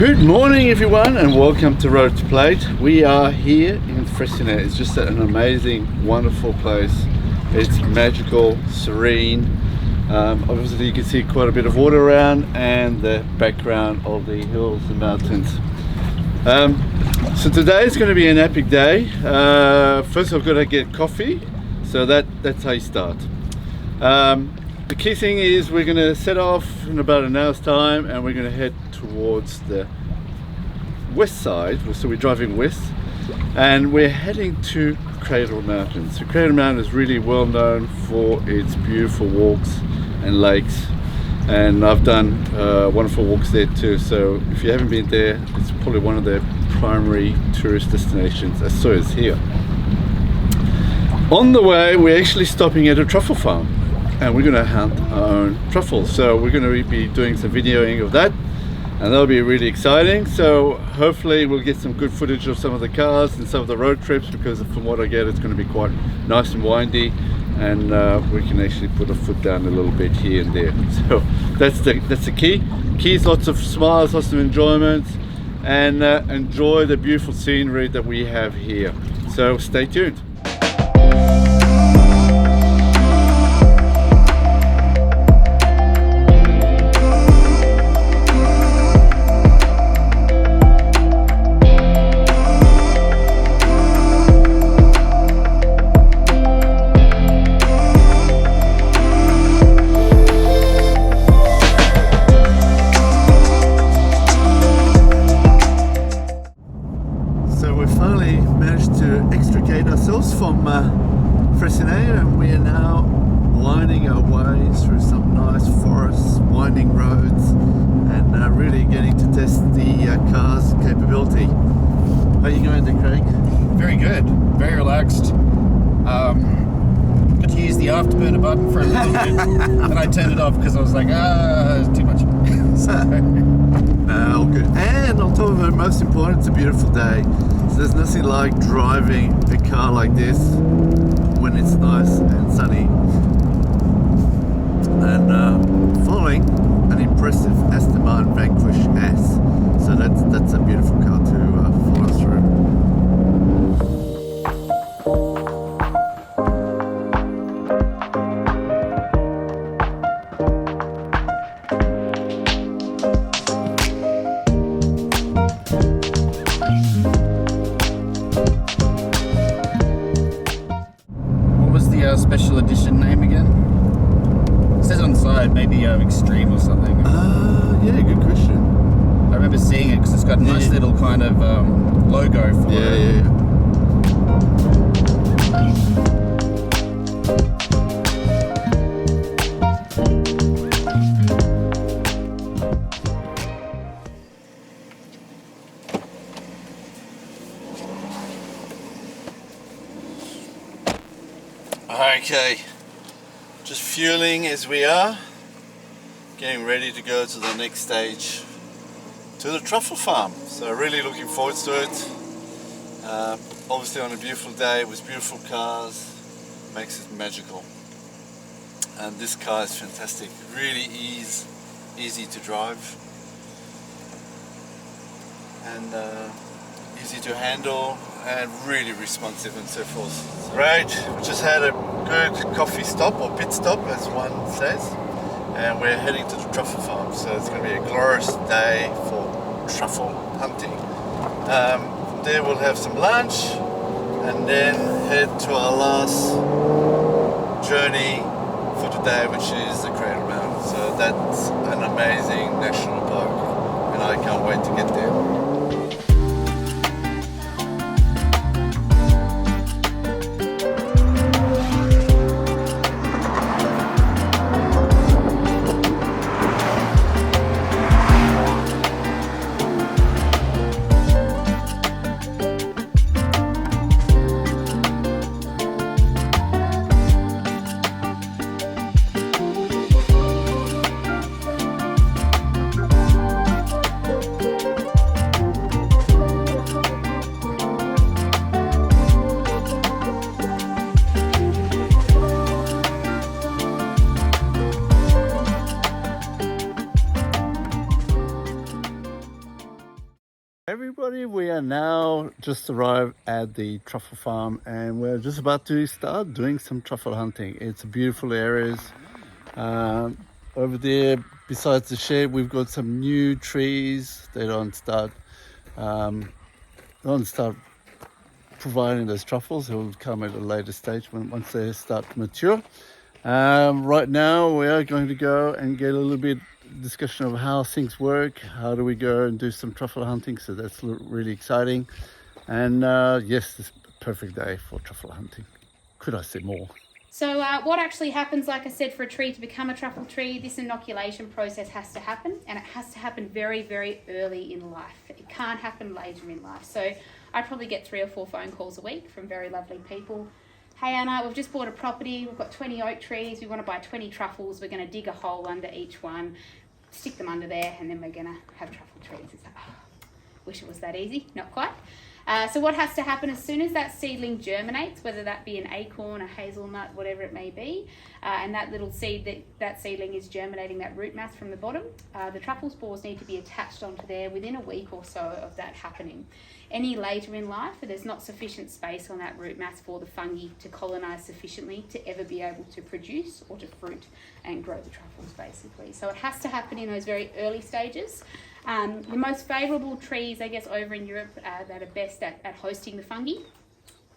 Good morning everyone and welcome to Road to Plate. We are here in Freycinet. It's just an amazing, wonderful place. It's magical, serene. Obviously you can see quite a bit of water around and the background of the hills and mountains. So today is going to be an epic day. First I've got to get coffee, so that's how you start. The key thing is we're going to set off in about an hour's time and we're going to head towards the west side. So we're driving west and we're heading to Cradle Mountain. So Cradle Mountain is really well known for its beautiful walks and lakes, and I've done wonderful walks there too. So if you haven't been there, it's probably one of the primary tourist destinations, as so is here. On the way we're actually stopping at a truffle farm and we're going to hunt our own truffles. So we're going to be doing some videoing of that and that'll be really exciting. So hopefully we'll get some good footage of some of the cars and some of the road trips, because from what I get it's going to be quite nice and windy, and we can actually put a foot down a little bit here and there. So that's the key. Is lots of smiles, lots of enjoyment, and enjoy the beautiful scenery that we have here. So stay tuned. From Freycinet, and we are now winding our way through some nice forests, winding roads, and really getting to test the car's capability. How are you going there, Craig? Very good, very relaxed. Got to use the afterburner button for a little bit, and I turned it off because I was like, it's too much. No, all good. And on top of it, most important, it's a beautiful day. So there's nothing like driving a car like this when it's nice and sunny, and following an impressive Aston Martin Vanquish S. So that's a beautiful car to follow through. Special edition name again? It says on the side, maybe Extreme or something. Yeah, good question. I remember seeing it because it's got a nice little kind of logo for it. Okay, just fueling as we are, getting ready to go to the next stage, to the truffle farm. So really looking forward to it. Obviously on a beautiful day with beautiful cars, makes it magical. And this car is fantastic, really easy to drive, and easy to handle, and really responsive and so forth. Right, we just had a good coffee stop, or pit stop as one says, and we're heading to the truffle farm. So it's going to be a glorious day for truffle hunting. From there we'll have some lunch and then head to our last journey for today, which is the Cradle Mountain. So that's an amazing national park and I can't wait to get there. Everybody, we are now just arrived at the truffle farm and we're just about to start doing some truffle hunting. It's beautiful areas. Over there, besides the shed, we've got some new trees. They don't start providing those truffles. It will come at a later stage once they start to mature. Right now, we are going to go and get a little bit discussion of how things work. How do we go and do some truffle hunting? So that's really exciting. And yes, this is a perfect day for truffle hunting. Could I say more? So what actually happens, like I said, for a tree to become a truffle tree, this inoculation process has to happen, and it has to happen very, very early in life. It can't happen later in life. So I probably get 3 or 4 phone calls a week from very lovely people. Hey Anna, we've just bought a property, we've got 20 oak trees, we want to buy 20 truffles, we're going to dig a hole under each one, stick them under there, and then we're going to have truffle trees. It's like, oh, wish it was that easy, not quite. So what has to happen as soon as that seedling germinates, whether that be an acorn, a hazelnut, whatever it may be, and that little seed, that seedling is germinating that root mass from the bottom, the truffle spores need to be attached onto there within a week or so of that happening. Any later in life, there's not sufficient space on that root mass for the fungi to colonise sufficiently to ever be able to produce or to fruit and grow the truffles, basically. So it has to happen in those very early stages. The most favourable trees, I guess, over in Europe that are best at hosting the fungi,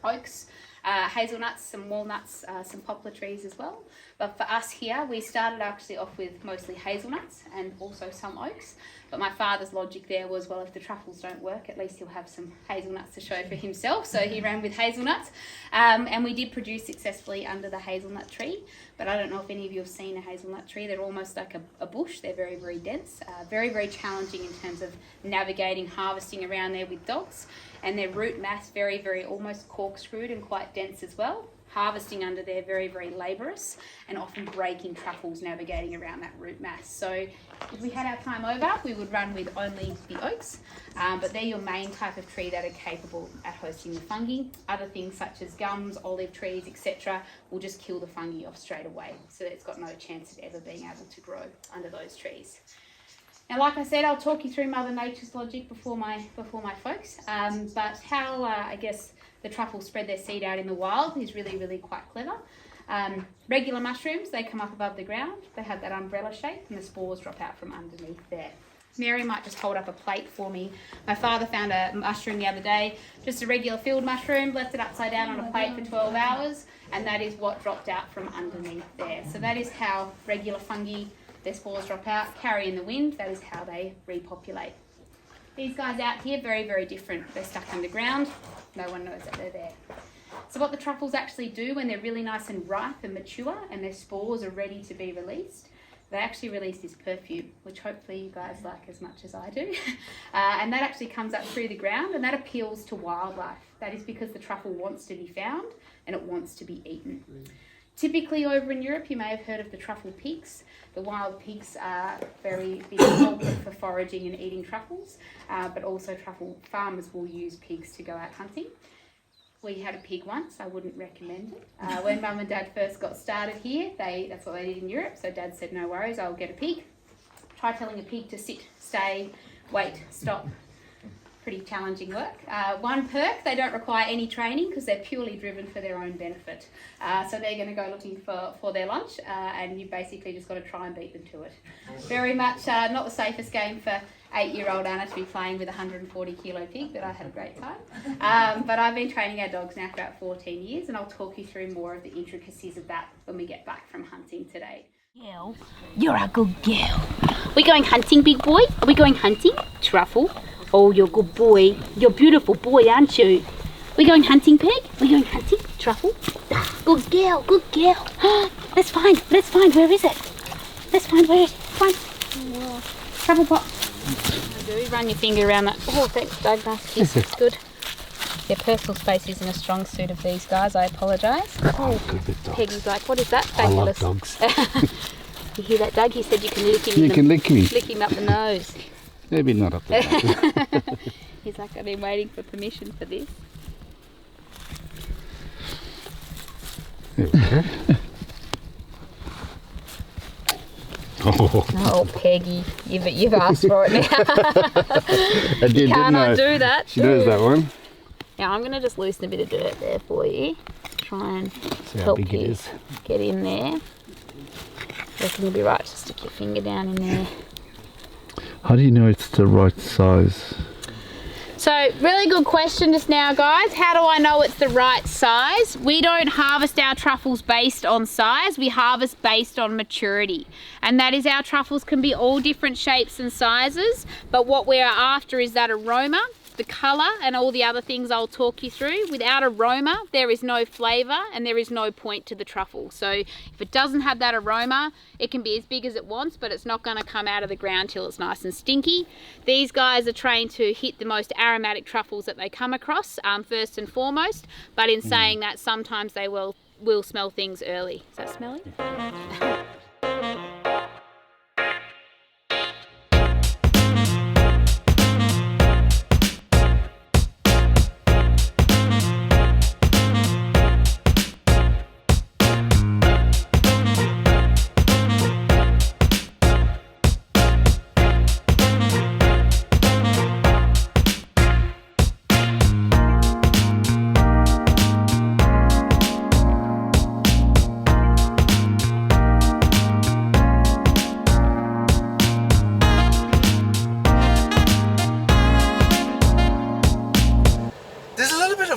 oaks, hazelnuts, some walnuts, some poplar trees as well. But for us here, we started actually off with mostly hazelnuts and also some oaks. But my father's logic there was, well, if the truffles don't work, at least he'll have some hazelnuts to show for himself. So he ran with hazelnuts. And we did produce successfully under the hazelnut tree. But I don't know if any of you have seen a hazelnut tree. They're almost like a bush. They're very, very dense. Very, very challenging in terms of navigating, harvesting around there with dogs. And their root mass very, very almost corkscrewed and quite dense as well. Harvesting under there very, very laborious and often breaking truffles navigating around that root mass. So if we had our time over, we would run with only the oaks, but they're your main type of tree that are capable at hosting the fungi. Other things such as gums, olive trees, etc. will just kill the fungi off straight away. So it's got no chance of ever being able to grow under those trees. Now, like I said, I'll talk you through Mother Nature's logic before my folks, but how, I guess, the truffles spread their seed out in the wild is really, really quite clever. Regular mushrooms, they come up above the ground, they have that umbrella shape, and the spores drop out from underneath there. Mary might just hold up a plate for me. My father found a mushroom the other day, just a regular field mushroom, left it upside down on a plate for 12 hours, and that is what dropped out from underneath there. So that is how regular fungi, their spores drop out, carry in the wind, that is how they repopulate. These guys out here, very, very different. They're stuck underground, no one knows that they're there. So what the truffles actually do when they're really nice and ripe and mature and their spores are ready to be released, they actually release this perfume, which hopefully you guys like as much as I do. And that actually comes up through the ground and that appeals to wildlife. That is because the truffle wants to be found and it wants to be eaten. Typically over in Europe, you may have heard of the truffle pigs. The wild pigs are very big culprit for foraging and eating truffles, but also truffle farmers will use pigs to go out hunting. We had a pig once, I wouldn't recommend it. When Mum and Dad first got started here, that's what they did in Europe, so Dad said, no worries, I'll get a pig. Try telling a pig to sit, stay, wait, stop. Pretty challenging work. One perk, they don't require any training because they're purely driven for their own benefit. So they're going to go looking for their lunch and you basically just got to try and beat them to it. Very much not the safest game for 8-year-old Anna to be playing with a 140 kilo pig, but I had a great time. But I've been training our dogs now for about 14 years and I'll talk you through more of the intricacies of that when we get back from hunting today. Girl, you're a good girl. We going hunting, big boy? Are we going hunting? Truffle? Oh, you're a good boy. You're a beautiful boy, aren't you? We going hunting, Peg? We going hunting? Truffle? Good girl, good girl. Let's find. Where is it? Let's find where it is. Find. Truffle pot. Do run your finger around that. Oh, thanks, Doug. Nice kiss. It's good. Their personal space isn't a strong suit of these guys. I apologise. Oh, good with dogs. Peggy's like, what is that? Fabulous. I love dogs. You hear that, Doug? He said you can lick him. You can lick me. Lick him up the nose. Maybe not up there. He's like, I've been waiting for permission for this. There we go. Oh, Peggy, you've asked for it now. I did, Cannot do that. She knows that one. Now I'm going to just loosen a bit of dirt there for you. Try and See how help big you it is. get in there. I reckon you'll be right to stick your finger down in there. How do you know it's the right size? So, really good question just now, guys. How do I know it's the right size? We don't harvest our truffles based on size. We harvest based on maturity. And that is, our truffles can be all different shapes and sizes, but what we are after is that aroma, the colour, and all the other things I'll talk you through. Without aroma, there is no flavour and there is no point to the truffle. So if it doesn't have that aroma, it can be as big as it wants, but it's not going to come out of the ground till it's nice and stinky. These guys are trained to hit the most aromatic truffles that they come across, first and foremost, but in saying that, sometimes they will smell things early. Is that smelly?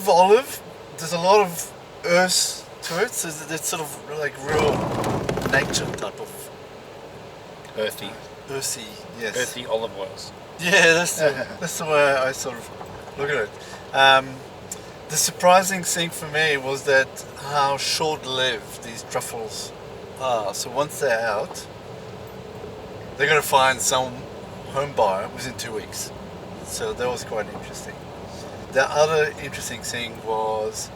Olive, there's a lot of earth to it, so it's sort of like real nature type of Earthy. Yes. Earthy olive oils. Yeah, that's the way I sort of look at it. The surprising thing for me was that how short-lived these truffles are. So once they're out, they're going to find some home buyer within 2 weeks. So that was quite interesting. The other interesting thing was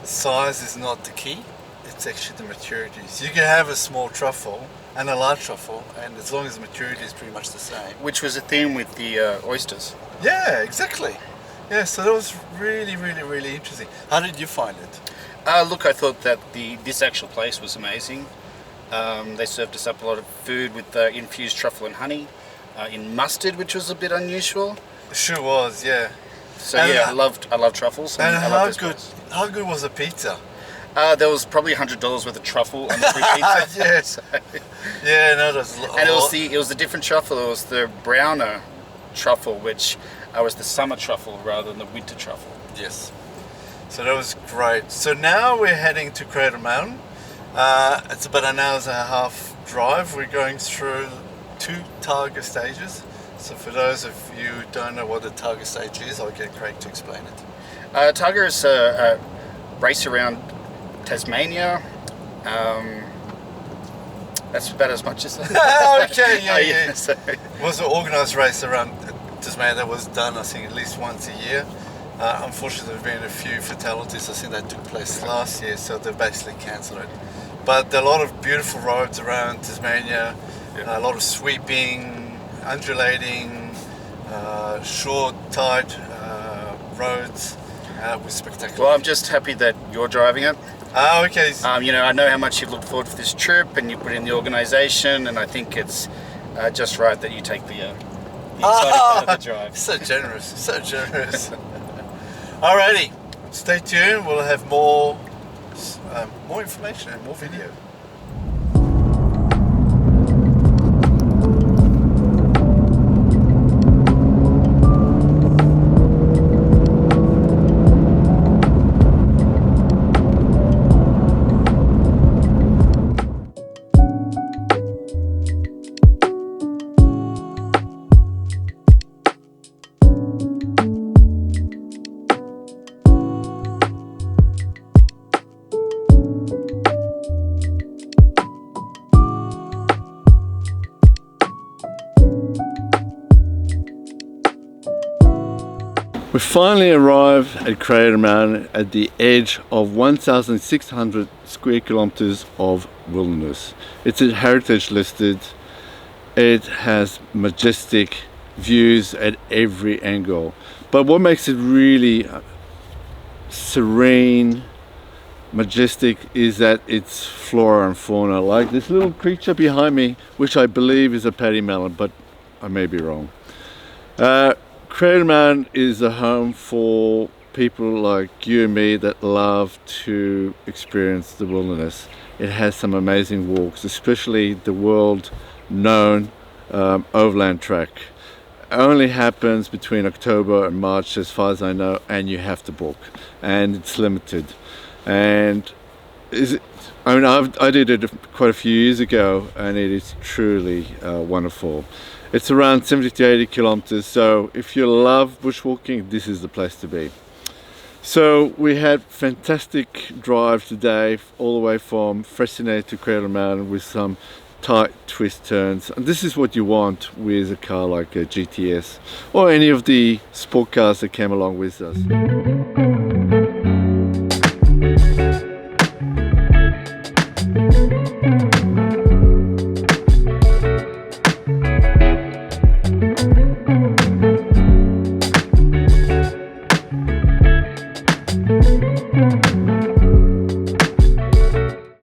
the size is not the key, it's actually the maturity. So you can have a small truffle and a large truffle, and as long as the maturity is pretty much the same. Which was a theme with the oysters. Yeah, exactly. Yeah, so that was really, really, really interesting. How did you find it? Look, I thought that this actual place was amazing. They served us up a lot of food with infused truffle and honey in mustard, which was a bit unusual. It sure was, yeah. So yeah, I love truffles. And I love this how good was the pizza? There was probably $100 worth of truffle on the free pizza. Yes. Yeah, no, that's and it was the different truffle. It was the browner truffle, which was the summer truffle rather than the winter truffle. Yes. So that was great. So now we're heading to Cradle Mountain. It's about an hour and a half drive. We're going through 2 Targa stages. So for those of you who don't know what the Targa stage is, I'll get Craig to explain it. Targa is a race around Tasmania. That's about as much as that. Okay, yeah. So. It was an organised race around Tasmania that was done, I think, at least once a year. Unfortunately, there have been a few fatalities. I think that took place last year, so they basically cancelled it. But there are a lot of beautiful roads around Tasmania, a lot of sweeping, undulating, short, tight roads with spectacular. Well, I'm just happy that you're driving it. Oh, okay. You know, I know how much you've looked forward to this trip, and you put in the organisation, and I think it's just right that you take the exciting part of the drive. So generous, so generous. Alrighty, stay tuned. We'll have more information and more video. We finally arrived at Cradle Mountain at the edge of 1,600 square kilometers of wilderness. It's a heritage listed. It has majestic views at every angle. But what makes it really serene, majestic is that its flora and fauna. Like this little creature behind me, which I believe is a paddy melon, but I may be wrong. Cradle Mountain is a home for people like you and me that love to experience the wilderness. It has some amazing walks, especially the world known overland track. It only happens between October and March as far as I know, and you have to book, and it's limited. And I did it quite a few years ago, and it is truly wonderful. It's around 70 to 80 kilometers, so if you love bushwalking, this is the place to be. So we had fantastic drive today, all the way from Freycinet to Cradle Mountain with some tight twist turns. And this is what you want with a car like a GTS or any of the sport cars that came along with us.